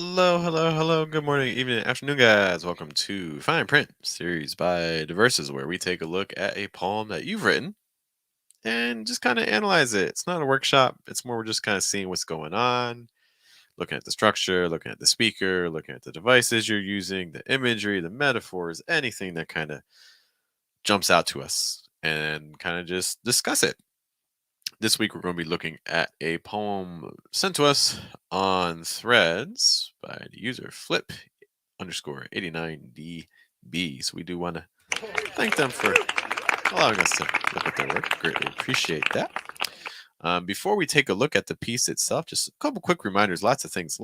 Hello, hello, hello. Good morning, evening, afternoon, guys. Welcome to Fine Print series by Diverses, where we take a look at a poem that you've written and just kind of analyze it. It's not a workshop, it's more we're just kind of seeing what's going on, looking at the structure, looking at the speaker, looking at the devices you're using, the imagery, the metaphors, anything that kind of jumps out to us, and kind of just discuss it. This week, we're going to be looking at a poem sent to us on Threads by the user Flip underscore 89DB. So we do want to thank them for allowing us to look at their work. Greatly appreciate that. Before we take a look at the piece itself, just a couple quick reminders. Lots of things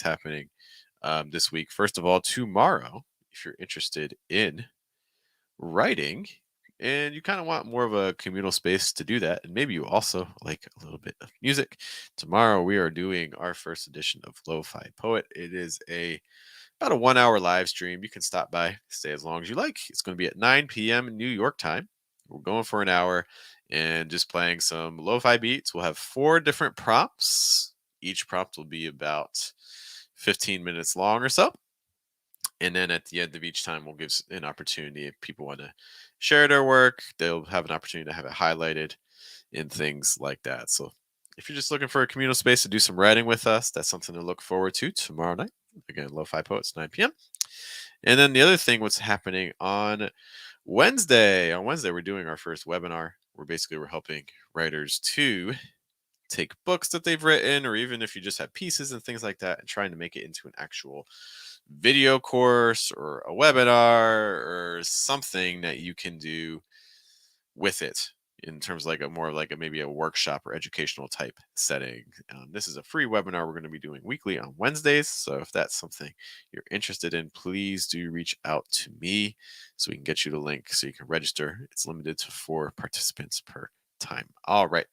happening this week. First of all, tomorrow, if you're interested in writing and you kind of want more of a communal space to do that, and maybe you also like a little bit of music, tomorrow we are doing our first edition of Lo-Fi Poet. It is about a 1 hour live stream. You can stop by, stay as long as you like. It's going to be at 9 p.m. New York time. We're going for an hour and just playing some lo-fi beats. We'll have 4 different prompts. Each prompt will be about 15 minutes long or so. And then at the end of each time, we'll give an opportunity if people want to share their work, they'll have an opportunity to have it highlighted and things like that. So if you're just looking for a communal space to do some writing with us, that's something to look forward to tomorrow night. Again, Lo-Fi Poets, 9 p.m. And then the other thing, what's happening on Wednesday. On Wednesday, we're doing our first webinar where basically we're helping writers to take books that they've written, or even if you just have pieces and things like that, and trying to make it into an actual video course or a webinar or something that you can do with it in terms of like a more like a maybe a workshop or educational type setting. This is a free webinar we're going to be doing weekly on Wednesdays. So if that's something you're interested in, please do reach out to me so we can get you the link so you can register. It's limited to 4 participants per time. All right.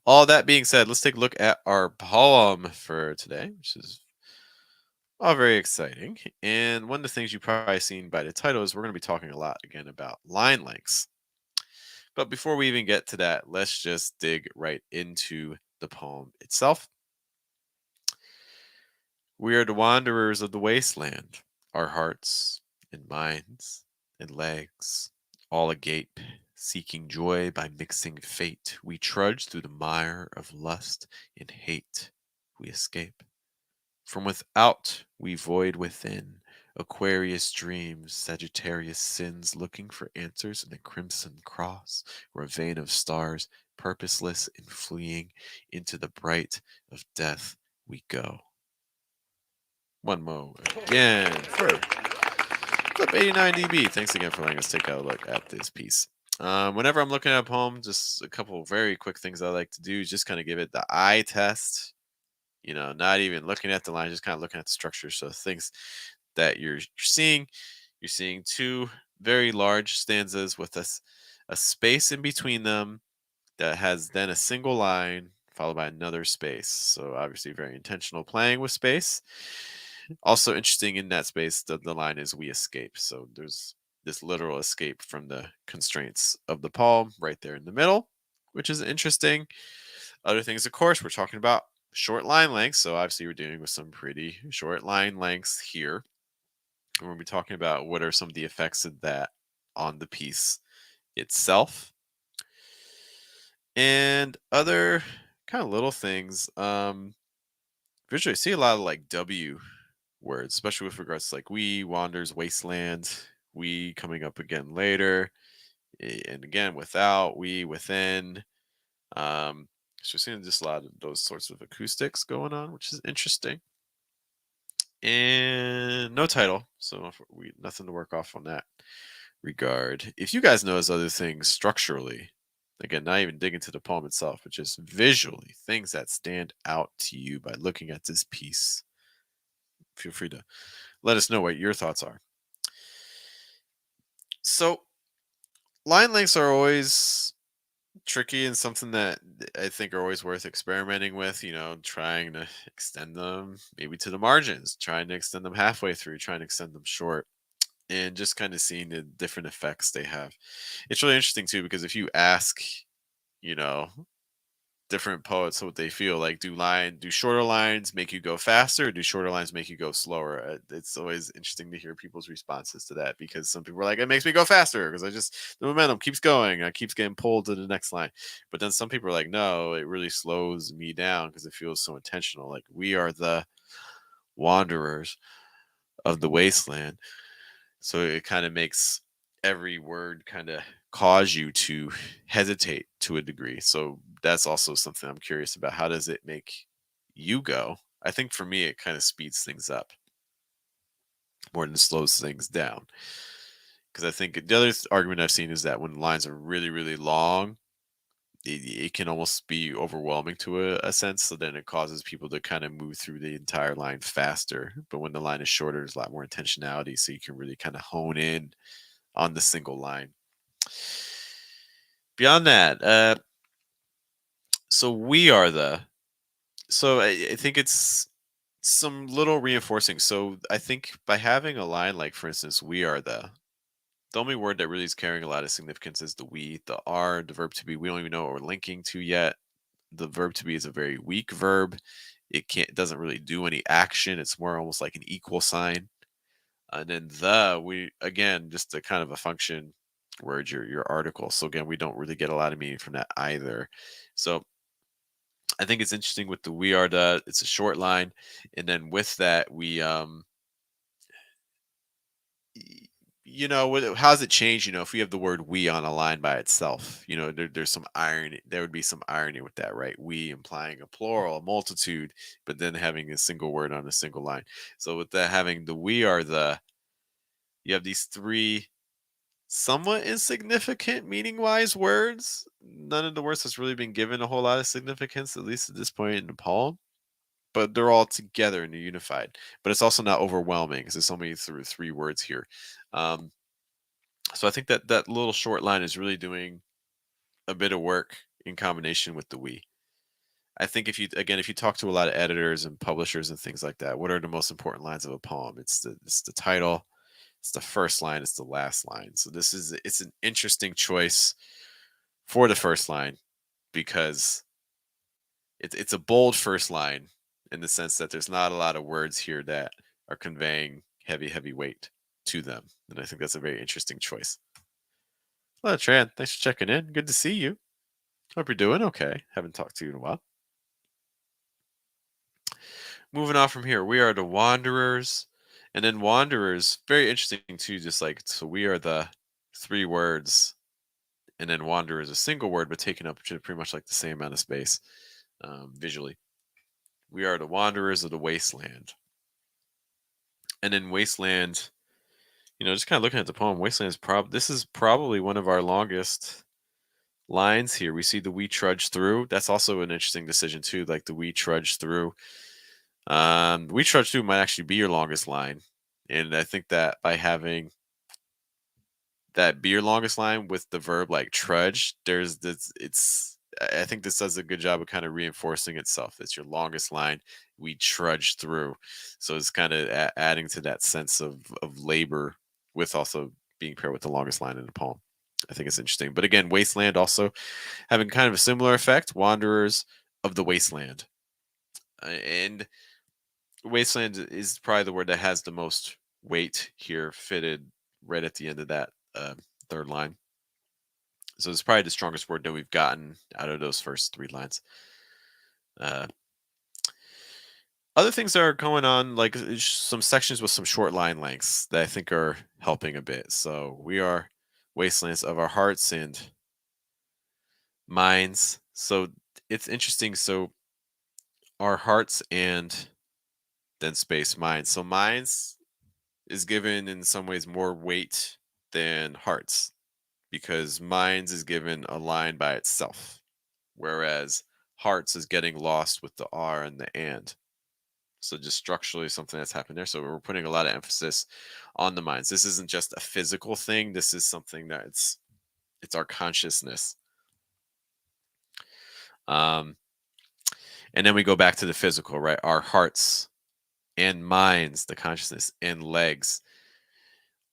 All that being said, let's take a look at our poem for today, which is all very exciting. And one of the things you've probably seen by the title is we're going to be talking a lot again about line lengths. But before we even get to that, let's just dig right into the poem itself. We are the wanderers of the wasteland, our hearts and minds and legs all agape, seeking joy by mixing fate. We trudge through the mire of lust and hate. We escape. From without we void within. Aquarius dreams, Sagittarius sins, looking for answers in a crimson cross, or a vein of stars, purposeless and fleeing into the bright of death we go. One mo again for Clip 89DB. Thanks again for letting us take a look at this piece. Whenever I'm looking at a poem, just a couple very quick things I like to do is just kind of give it the eye test. Not even looking at the line, just kind of looking at the structure. So things that you're seeing, 2 very large stanzas with a space in between them that has then a single line followed by another space. So obviously very intentional playing with space. Also interesting in that space, the line is "we escape." So there's this literal escape from the constraints of the poem right there in the middle, which is interesting. Other things, of course, we're talking about short line lengths. So obviously we're dealing with some pretty short line lengths here. And we'll be talking about what are some of the effects of that on the piece itself. And other kind of little things. Visually, I see a lot of like W words, especially with regards to like we, wanders, wasteland, we coming up again later. And again, without, we, within. So we're seeing just a lot of those sorts of acoustics going on, which is interesting. And no title, so we nothing to work off on that regard. If you guys notice other things structurally, again, not even digging to the poem itself, but just visually, things that stand out to you by looking at this piece, feel free to let us know what your thoughts are. So, line lengths are always tricky and something that I think are always worth experimenting with, trying to extend them maybe to the margins, trying to extend them halfway through, trying to extend them short, and just kind of seeing the different effects they have. It's really interesting too, because if you ask, you know, different poets what they feel like. Do shorter lines make you go faster, or do shorter lines make you go slower? It's always interesting to hear people's responses to that, because some people are like, it makes me go faster because I just, the momentum keeps going, I keeps getting pulled to the next line. But then some people are like, no, it really slows me down because it feels so intentional. Like, we are the wanderers of the wasteland. So it kind of makes every word kind of cause you to hesitate to a degree. So that's also something I'm curious about. How does it make you go? I think for me, it kind of speeds things up more than slows things down. Because I think the other argument I've seen is that when lines are really, really long, it can almost be overwhelming to a sense. So then it causes people to kind of move through the entire line faster. But when the line is shorter, there's a lot more intentionality. So you can really kind of hone in on the single line. Beyond that, so we are the. So I think it's some little reinforcing. So I think by having a line like, for instance, we are the only word that really is carrying a lot of significance is the we. The are, the verb to be, we don't even know what we're linking to yet. The verb to be is a very weak verb. It doesn't really do any action. It's more almost like an equal sign. And then we again, just a kind of a function word, your article. So again, we don't really get a lot of meaning from that either. So I think it's interesting with the we are the, it's a short line, and then with that we y- how's it change, if we have the word we on a line by itself, there's some irony, there would be some irony with that, right? We implying a plural, a multitude, but then having a single word on a single line. So with that, having the we are the, you have these three somewhat insignificant meaning wise words. None of the words has really been given a whole lot of significance, at least at this point in the poem, but they're all together and they're unified. But it's also not overwhelming because it's only through three words here. Um, so I think that that little short line is really doing a bit of work in combination with the we. I think if you talk to a lot of editors and publishers and things like that, what are the most important lines of a poem? It's the title, it's the first line, it's the last line. So it's an interesting choice for the first line, because it's a bold first line in the sense that there's not a lot of words here that are conveying heavy weight to them. And I think that's a very interesting choice. Hello, Tran. Thanks for checking in. Good to see you. Hope you're doing okay. Haven't talked to you in a while. Moving on from here, we are the Wanderers. And then Wanderers, very interesting too, just like, so we are the three words, and then Wanderer is a single word, but taking up pretty much like the same amount of space visually. We are the Wanderers of the Wasteland. And then Wasteland, just kind of looking at the poem, Wasteland is this is probably one of our longest lines here. We see the we trudge through. That's also an interesting decision too, like the we trudge through. We trudge through might actually be your longest line. And I think that by having that be your longest line with the verb like trudge, there's this, I think this does a good job of kind of reinforcing itself. It's your longest line. We trudge through. So it's kind of adding to that sense of labor, with also being paired with the longest line in the poem. I think it's interesting. But again, Wasteland also having kind of a similar effect. Wanderers of the Wasteland. And Wasteland is probably the word that has the most weight here, fitted right at the end of that third line. So it's probably the strongest word that we've gotten out of those first three lines. Uh, Other things that are going on, like some sections with some short line lengths that I think are helping a bit. So we are wastelands of our hearts and minds. So it's interesting. So our hearts and then space minds. So minds is given in some ways more weight than hearts, because minds is given a line by itself, whereas hearts is getting lost with the R and the and. So just structurally something that's happened there. So we're putting a lot of emphasis on the minds. This isn't just a physical thing. This is something that it's our consciousness. Um, and then we go back to the physical, right? Our hearts and minds, the consciousness and legs,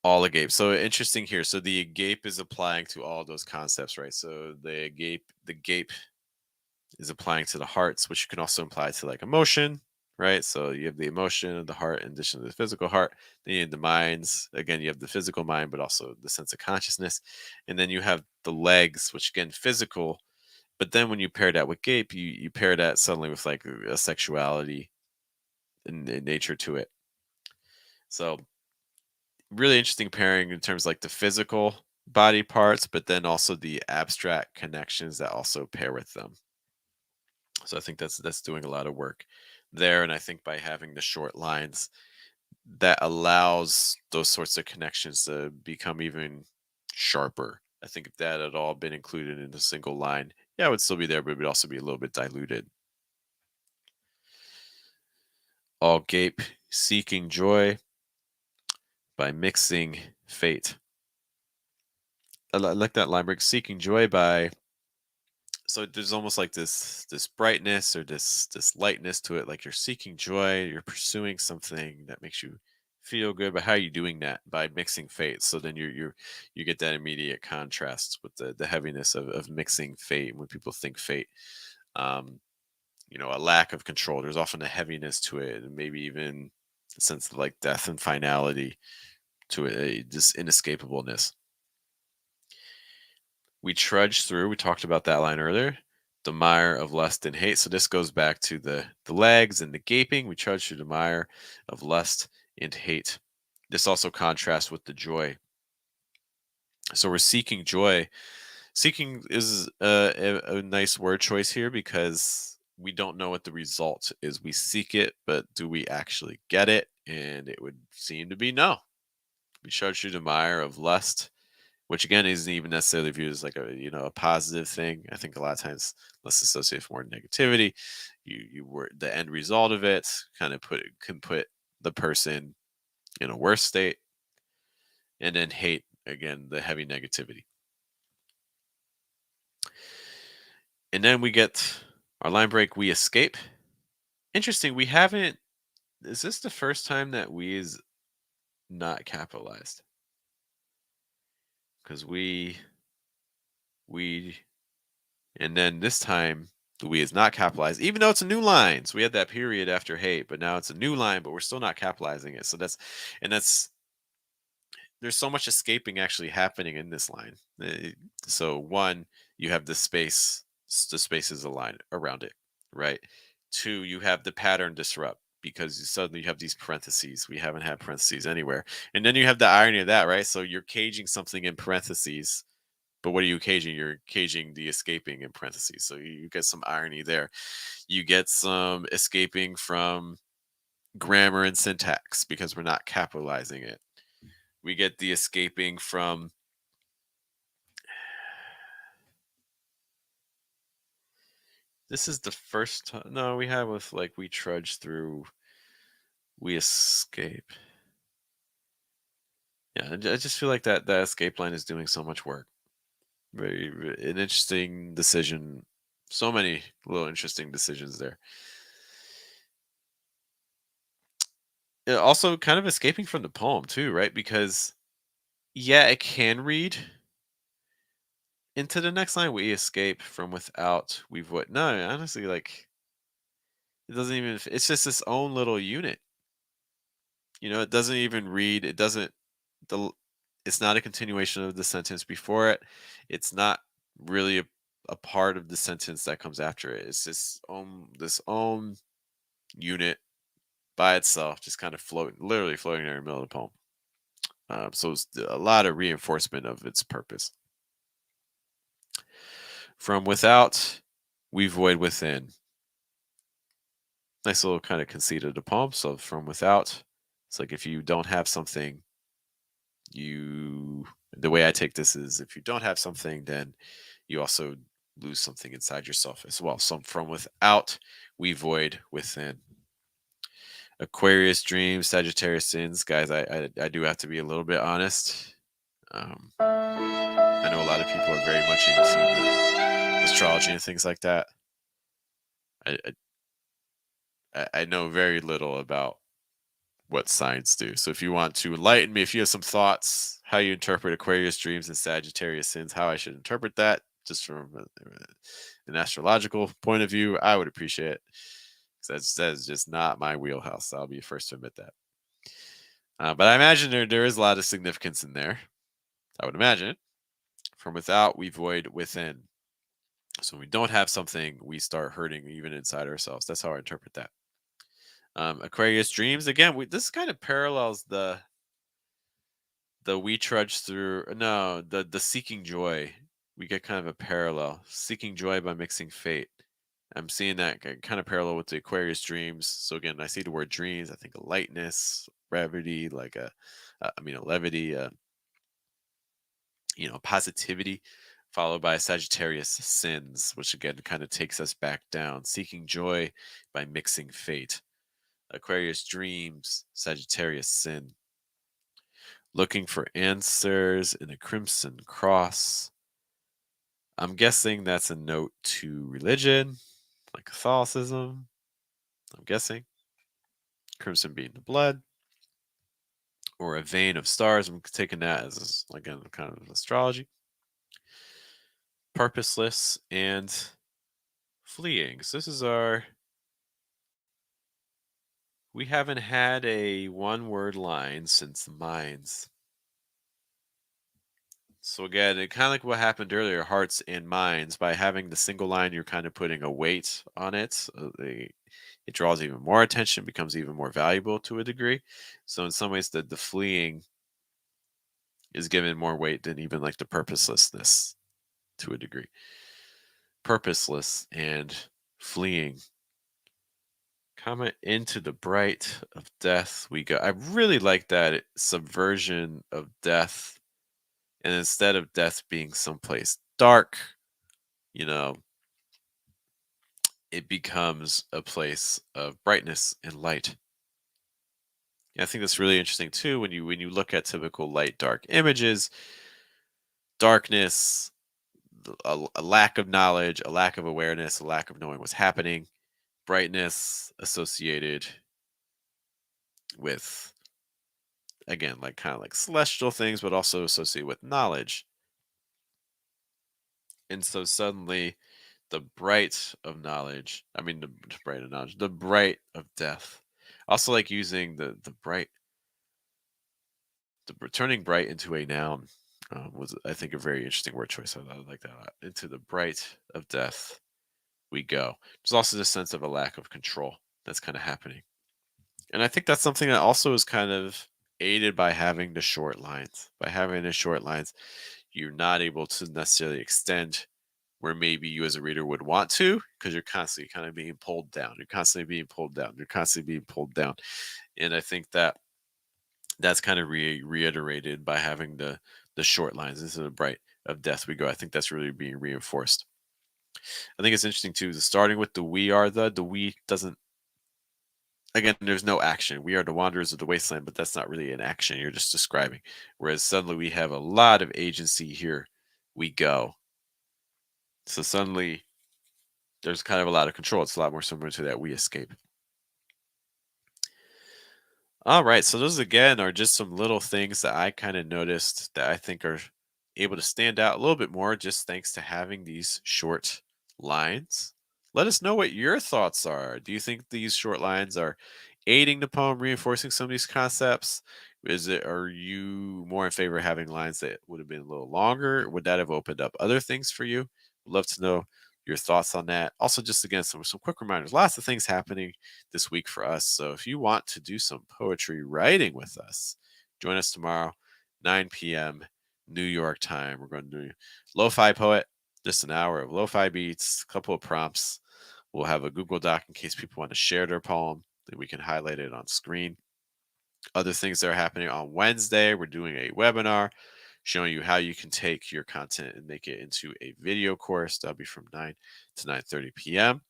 all agape. So interesting here. So the agape is applying to all those concepts, right? So the gape is applying to the hearts, which you can also apply to like emotion, right? So you have the emotion of the heart in addition to the physical heart. Then you have the minds. Again, you have the physical mind, but also the sense of consciousness. And then you have the legs, which again, physical. But then when you pair that with gape, you pair that suddenly with like a sexuality in nature to it. So really interesting pairing in terms of like the physical body parts, but then also the abstract connections that also pair with them. So I think that's doing a lot of work there. And I think by having the short lines, that allows those sorts of connections to become even sharper. I think if that had all been included in a single line, yeah, it would still be there, but it would also be a little bit diluted. All gape, seeking joy by mixing fate. I like that line break, seeking joy by, so there's almost like this brightness or this lightness to it, like you're seeking joy, you're pursuing something that makes you feel good. But how are you doing that? By mixing fate. So then you get that immediate contrast with the heaviness of mixing fate. When people think fate, um a lack of control, there's often a heaviness to it, and maybe even a sense of like death and finality to it, this inescapableness. We trudge through, we talked about that line earlier, the mire of lust and hate. So this goes back to the legs and the gaping. We trudge through the mire of lust and hate. This also contrasts with the joy. So we're seeking joy. Seeking is a nice word choice here because we don't know what the result is. We seek it, but do we actually get it? And it would seem to be no. We trudge through the mire of lust, which again isn't even necessarily viewed as like a positive thing. I think a lot of times let's associate with more negativity. You were the end result of it kind of can put the person in a worse state, and then hate, again, the heavy negativity. And then we get our line break, we escape. Interesting, we haven't, is this the first time that we is not capitalized? Because we and then this time, the we is not capitalized, even though it's a new line. So we had that period after hate, but now it's a new line, but we're still not capitalizing it. So that's there's so much escaping actually happening in this line. So one, you have the spaces aligned around it, right? Two, you have the pattern disrupt because suddenly you have these parentheses. We haven't had parentheses anywhere. And then you have the irony of that, right? So you're caging something in parentheses, but what are you caging? You're caging the escaping in parentheses. So you get some irony there. You get some escaping from grammar and syntax because we're not capitalizing it. We get the escaping from this is the first time. No, we have with like we trudge through, we escape. Yeah, I just feel like that escape line is doing so much work. An interesting decision. So many little interesting decisions there. Also kind of escaping from the poem too, right? Because yeah, it can read into the next line. We escape from without. We've what? No, honestly, like it doesn't even. It's just its own little unit. It doesn't even read. It doesn't. The. It's not a continuation of the sentence before it. It's not really a part of the sentence that comes after it. It's this own unit by itself, just kind of floating, literally floating there in the middle of the poem. So it's a lot of reinforcement of its purpose. From without, we void within. Nice little kind of conceit of the poem. So from without, it's like if you don't have something, the way I take this is if you don't have something, then you also lose something inside yourself as well. So from without, we void within. Aquarius dreams, Sagittarius sins. Guys, I do have to be a little bit honest. I know a lot of people are very much into the astrology and things like that. I, I know very little about what signs do. So if you want to enlighten me, if you have some thoughts, how you interpret Aquarius dreams and Sagittarius sins, how I should interpret that, just from an astrological point of view, I would appreciate it. 'Cause that's just not my wheelhouse. I'll be the first to admit that. But I imagine there is a lot of significance in there. I would imagine. From without, we void within. So when we don't have something, we start hurting even inside ourselves. That's how I interpret that. Aquarius dreams again. This kind of parallels the we trudge through. No, the seeking joy. We get kind of a parallel. Seeking joy by mixing fate. I'm seeing that kind of parallel with the Aquarius dreams. So again, I see the word dreams. I think of lightness, brevity, like a levity, positivity, followed by Sagittarius sins, which again kind of takes us back down. Seeking joy by mixing fate. Aquarius dreams, Sagittarius sin. Looking for answers in a crimson cross. I'm guessing that's a note to religion, like Catholicism. I'm guessing. Crimson being the blood. Or a vein of stars. I'm taking that as again kind of astrology. Purposeless and fleeing. So this is we haven't had a one-word line since the Mines. So again, it kind of like what happened earlier, hearts and minds. By having the single line, you're kind of putting a weight on it. It draws even more attention, becomes even more valuable to a degree. So in some ways, the fleeing is given more weight than even like the purposelessness to a degree. Purposeless and fleeing. Comment into the bright of death we go. I really like that subversion of death. And instead of death being someplace dark, you know, it becomes a place of brightness and light. I think that's really interesting too when you look at typical light dark images, darkness, a lack of knowledge, a lack of awareness, a lack of knowing what's happening, brightness associated with again like kind of like celestial things but also associated with knowledge. And so suddenly the bright of knowledge, the bright of knowledge, the bright of death. Also like using the bright, turning bright into a noun was I think a very interesting word choice. I like that a lot. Into the bright of death we go. There's also this sense of a lack of control that's kind of happening. And I think that's something that also is kind of aided by having the short lines. By having the short lines, you're not able to necessarily extend where maybe you as a reader would want to, because you're constantly kind of being pulled down. You're constantly being pulled down. You're constantly being pulled down. And I think that's kind of reiterated by having the short lines. This is a bright of death we go. I think that's really being reinforced. I think it's interesting too. Starting with the we are the we doesn't. Again, there's no action. We are the wanderers of the wasteland, but that's not really an action. You're just describing. Whereas suddenly we have a lot of agency here. We go. So suddenly there's kind of a lot of control. It's a lot more similar to that we escape. All right. So those again are just some little things that I kind of noticed that I think are able to stand out a little bit more just thanks to having these short lines. Let us know what your thoughts are. Do you think these short lines are aiding the poem, reinforcing some of these concepts? Are you more in favor of having lines that would have been a little longer? Would that have opened up other things for you? Would love to know your thoughts on that. Also, just again, some quick reminders. Lots of things happening this week for us. So if you want to do some poetry writing with us, join us tomorrow, 9 p.m. New York time. We're going to do Lo-Fi Poet, just an hour of lo-fi beats, a couple of prompts. We'll have a Google Doc in case people want to share their poem, then we can highlight it on screen. Other things that are happening on Wednesday, we're doing a webinar showing you how you can take your content and make it into a video course. That'll be from 9 to 9:30 p.m.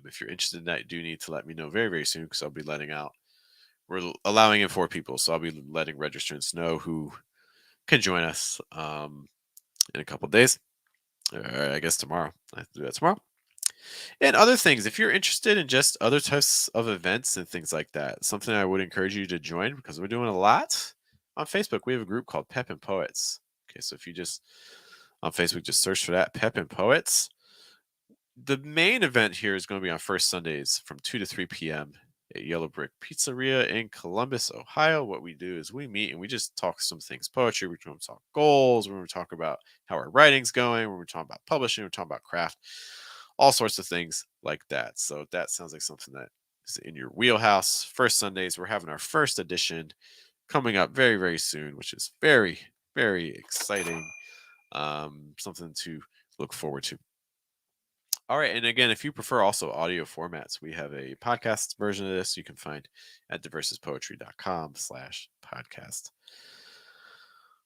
If you're interested in that, you do need to let me know very, very soon because I'll be letting out. We're allowing in 4 people, so I'll be letting registrants know who can join us in a couple of days. I guess tomorrow. I have to do that tomorrow. And other things, if you're interested in just other types of events and things like that, something I would encourage you to join because we're doing a lot on Facebook. We have a group called Pep and Poets. Okay, so if you just on Facebook just search for that, Pep and Poets. The main event here is going to be on first Sundays from 2 to 3 p.m. at Yellow Brick Pizzeria in Columbus, Ohio. What we do is we meet and we just talk some things poetry. We're going to talk goals. We're going to talk about how our writing's going. We're going to talk about publishing. We're talking about craft, all sorts of things like that. So if that sounds like something that is in your wheelhouse. First Sundays, we're having our first edition coming up very, very soon, which is very, very exciting. Something to look forward to. All right. And again, if you prefer also audio formats, we have a podcast version of this you can find at diversespoetry.com/podcast.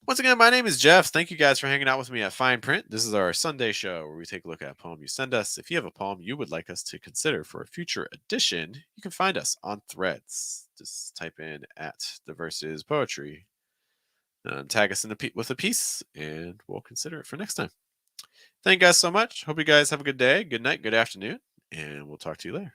Once again, my name is Jeff. Thank you guys for hanging out with me at Fine Print. This is our Sunday show where we take a look at a poem you send us. If you have a poem you would like us to consider for a future edition, you can find us on Threads. Just type in at Diverses Poetry, tag us in with a piece, and we'll consider it for next time. Thank you guys so much. Hope you guys have a good day, good night, good afternoon, and we'll talk to you later.